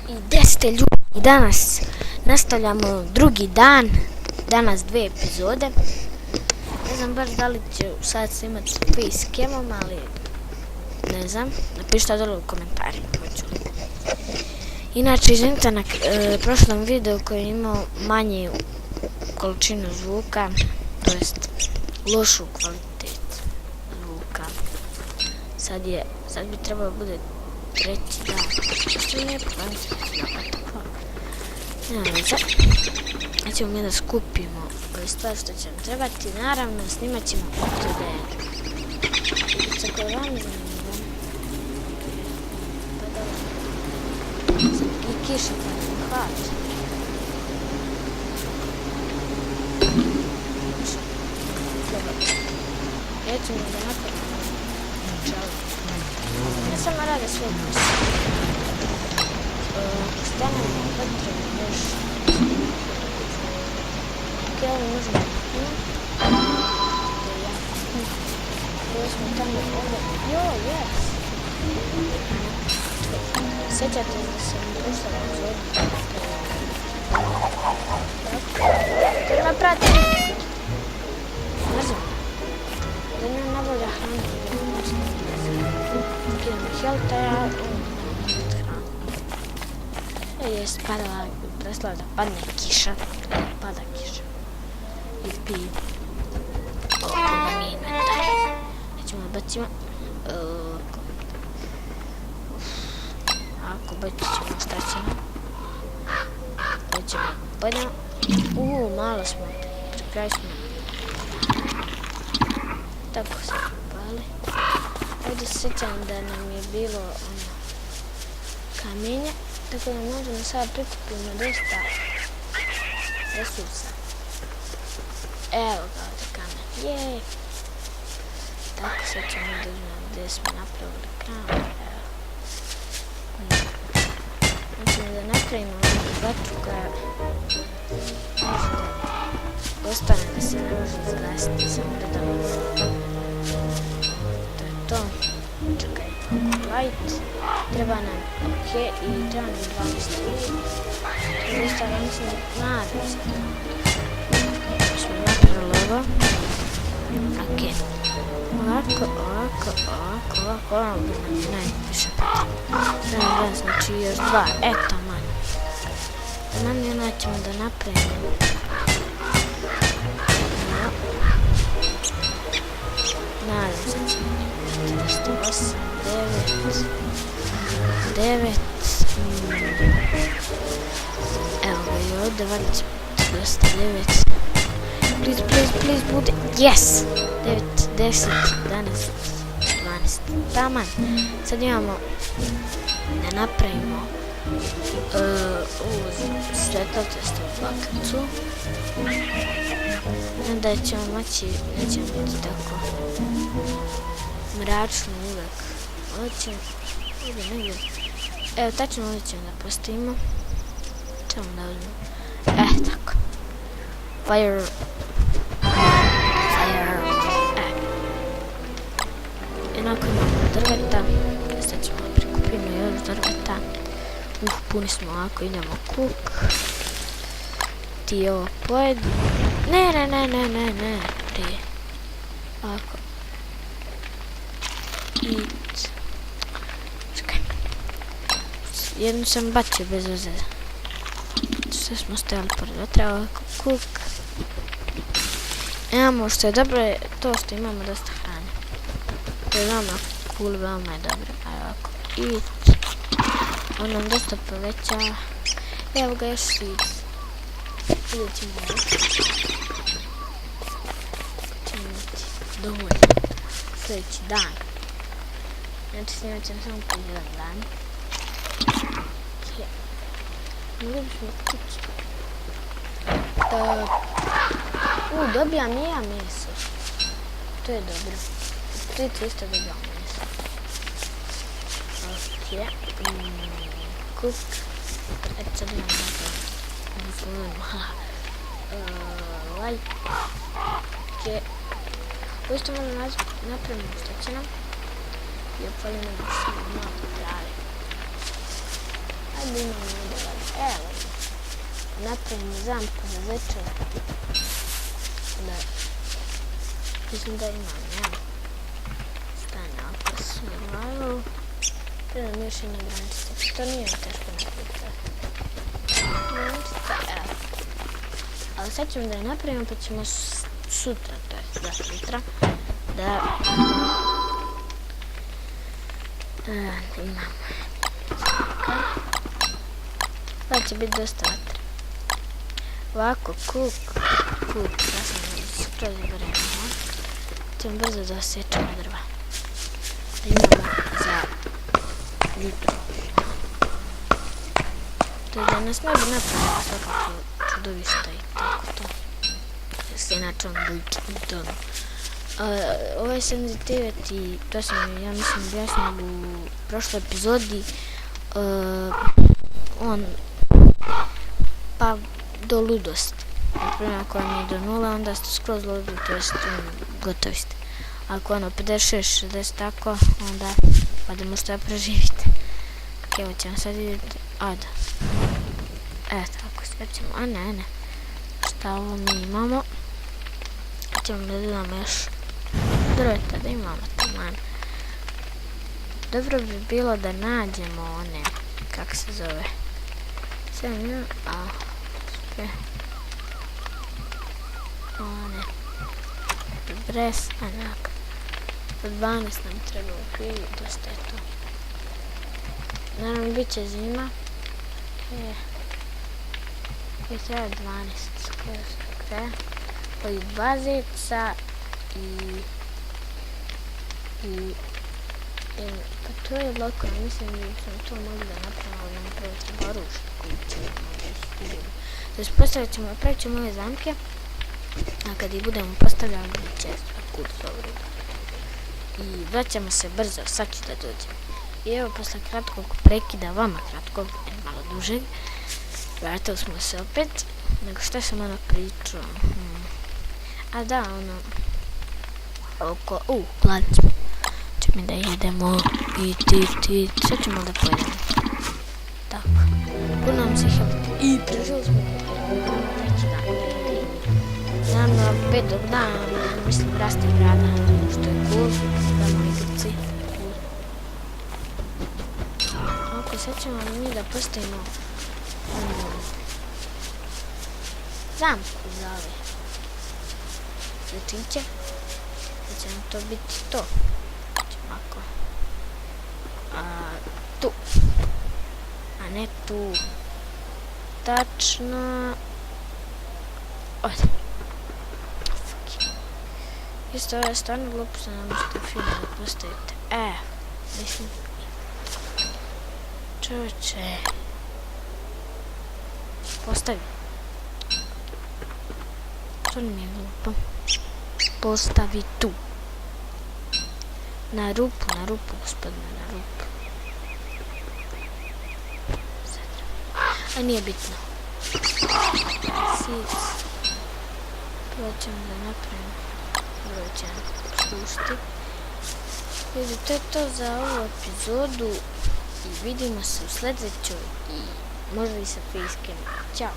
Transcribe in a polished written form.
I 10 ljudi, danas nastavljamo drugi dan, danas 2 epizode. Ne znam baš da li ću sad snimati s kemom, ali ne znam, napišite dole u komentarima. Inače, izvinite na prošlom videu koji je imao manju količinu zvuka, to jest lošu kvalitetu zvuka. Sad bi trebalo bude treći dan. Što nije nema veze. Nećemo mi da skupimo ove stvari što će nam trebati. Naravno, snimat ćemo up-to-date. Ivica koja vam zanimljiva. Pa da vam. I kiša pa nam hvaća. Ja ćemo da napravimo čelo. Ja samo rade svoj posao. Stanemo potrebno još. Ok, ovo možemo napraviti. Ovo smo tamo ovdje. Jo, jes! Sjećate da sam prošla epizodu. Kada napravite? Mrzim. Da nam nabavlja hranu. Idemo helta, ja jest padala, prestala da padne kiša, pada kiša i piju oko nam je inventar. Nećemo da bacimo ako bacit ćemo šta ćemo nećemo padnemo malo smo pri kraju smo tako se pali. Ovdje se sjećam da nam je bilo kamenja, tako da možemo sada prikupimo dosta resursa. Evo ga ovdje kamen, jej! Tako sad ćemo da uzmemo gdje smo napravili kamen, evo. Znači da napravimo ovu vatru koja može da ostane da se ne može izgasiti, samo da damo. To je to. Čekaj, light. Treba nam, ok, i treba nam 12 ljudi. Dosta nam mislim, nadam se. Smo napravili ovo. Ok. Ovako, ovo bi nam najviše potrebno. Znači još 2, eto manje. Manje onda ćemo da napravimo. Nadam se ćemo 48, 9. Evo ga i ovdje, valjda ćemo 49. Please, bude. Yes! 9, 10, 11, 12. Taman. Sad imamo da napravimo svetlotestu bakicu. Onda ćemo moći, nećemo biti tako mračno uvek. Ovdje ćemo, negdje. Evo, tačno ovdje ćemo da postavimo. Čemo da uzmemo. Tako. Fire. Jednako imamo drveta. Sad ćemo prikupimo još drveta. Puni smo ovako, idemo kuk. Ti ovo pojedi. Ne. Prije. Ovako. I... Čekaj. Jednu sam bacio bez veze. Sve smo stajali pored vatra, ovako kuk. Imamo što je dobro, to što imamo dosta hrane. To je veoma cool, veoma je dobro. Ajde ovako. I... On nam dosta poveća. Evo ga još sviđa. Vidjet ćemo ovo. Ćemo imati dovoljno. Sljedeći dan. Znači snimat ćemo samo po jedan dan. Mogli bismo kući. Dobijam i ja meso. To je dobro. Ptice isto dobijam meso. Ok. Kuk. Eto sad imam light. Ok. Ovo isto malo napravimo što će nam. I opalimo nam što malo trave. Ajde imamo ovdje vada. Evo. Napravimo zamku za večer. Da. Mislim da imam, evo. Stane ako survival. Predam još jedna grančica. To nije teško napraviti. Grančica, evo. Ali sad ćemo da je napravimo pa ćemo sutra, to je za sutra, da imamo. Pa će biti dosta vatre. Ovako, kuk, ja sam skroz vremena. Ćemo brzo da osjećamo drva. Da imamo za jutro. To je da nas ne bi napravila svakako čudovišta i tako to. Jer se inače on bultonu. Ovaj senzitivity, to sam ja mislim objasnila u prošloj epizodi, on pa do ludosti. Naprimjer, ako vam je do 0, onda ste skroz ludi, to jest gotovi ste. Ako ono 56, 60 tako, onda pa da možete da preživite. Evo ćemo sad vidjeti, ada. Tako sve ćemo, a ne. Šta ovo mi imamo? Ćemo da dodamo još drveta, da imamo taman. Dobro bi bilo da nađemo one, kak se zove, zemlju, a sve one bres, onak, od 12 nam treba ukrivi, dosta je to. Naravno, bit će zima, i treba 12 skroz, od 2 zeca i pa to je lako, mislim da smo to mogli da napravimo, ali napraviti baruš koju ćemo uspostavit ćemo, napravit ćemo ove zamke, a kad ih budemo postavljali bit će svakut dobro. I vraćamo se brzo, sad ću da dođem. I evo, posle kratkog prekida, vama kratkog, malo dužeg, vratili smo se opet, nego šta sam ono pričao. A da, ono, oko, gladni smo. Če mi da jedemo i sad ćemo da pojedemo. Tako, puno nam se i prežili smo treći dan. Naravno, petog dana, mislim, raste grada, što je cool, da moji grci. Ok, sad ćemo mi da postavimo zamku za ove zvečiće, da će nam to biti to. Ovako. Tu. A ne tu. Tačno. Ovdje. Isto ovo je stvarno glupo što nam što fino da postavite. Mislim. Čovječe. Postavi. To mi je glupo. Postavi tu. Na rupu, gospodine, na rupu. A nije bitno. Six. Prvo ćemo da napravimo. Prvo ćemo spušti. Ljudi, to je to za ovu epizodu. I vidimo se u sljedećoj. I možda i sa facecam. Ćao.